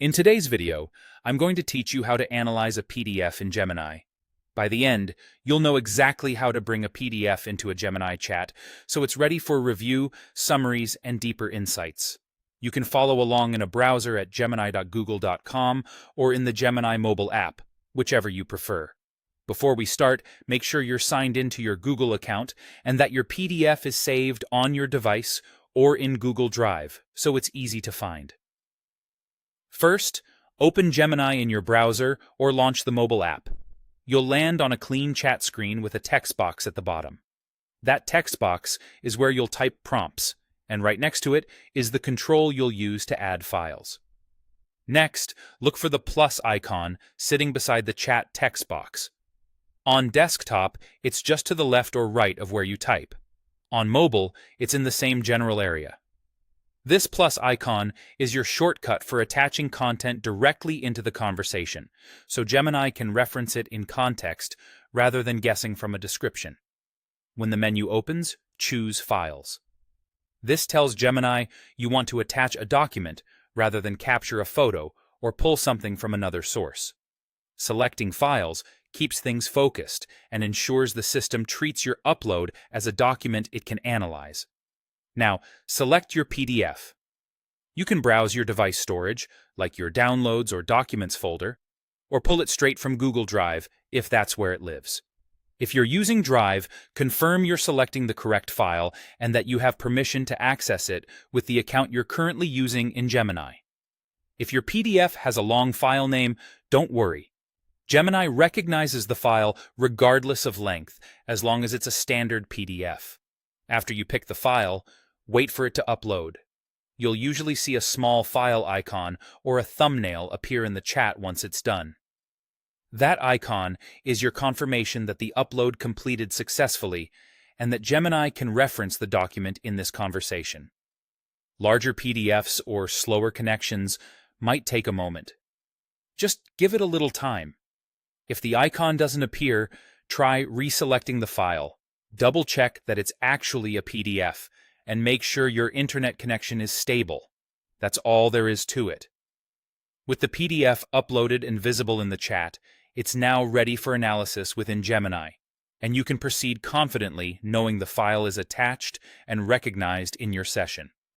In today's video, I'm going to teach you how to analyze a PDF in Gemini. By the end, you'll know exactly how to bring a PDF into a Gemini chat, so it's ready for review, summaries, and deeper insights. You can follow along in a browser at gemini.google.com or in the Gemini mobile app, whichever you prefer. Before we start, make sure you're signed into your Google account and that your PDF is saved on your device or in Google Drive, so it's easy to find. First, open Gemini in your browser or launch the mobile app. You'll land on a clean chat screen with a text box at the bottom. That text box is where you'll type prompts, and right next to it is the control you'll use to add files. Next, look for the plus icon sitting beside the chat text box. On desktop, it's just to the left or right of where you type. On mobile, it's in the same general area. This plus icon is your shortcut for attaching content directly into the conversation, so Gemini can reference it in context rather than guessing from a description. When the menu opens, choose Files. This tells Gemini you want to attach a document rather than capture a photo or pull something from another source. Selecting Files keeps things focused and ensures the system treats your upload as a document it can analyze. Now, select your PDF. You can browse your device storage, like your Downloads or Documents folder, or pull it straight from Google Drive if that's where it lives. If you're using Drive, confirm you're selecting the correct file and that you have permission to access it with the account you're currently using in Gemini. If your PDF has a long file name, don't worry. Gemini recognizes the file regardless of length, as long as it's a standard PDF. After you pick the file, wait for it to upload. You'll usually see a small file icon or a thumbnail appear in the chat once it's done. That icon is your confirmation that the upload completed successfully and that Gemini can reference the document in this conversation. Larger PDFs or slower connections might take a moment. Just give it a little time. If the icon doesn't appear, try reselecting the file. Double-check that it's actually a PDF, and make sure your internet connection is stable. That's all there is to it. With the PDF uploaded and visible in the chat, it's now ready for analysis within Gemini, and you can proceed confidently knowing the file is attached and recognized in your session.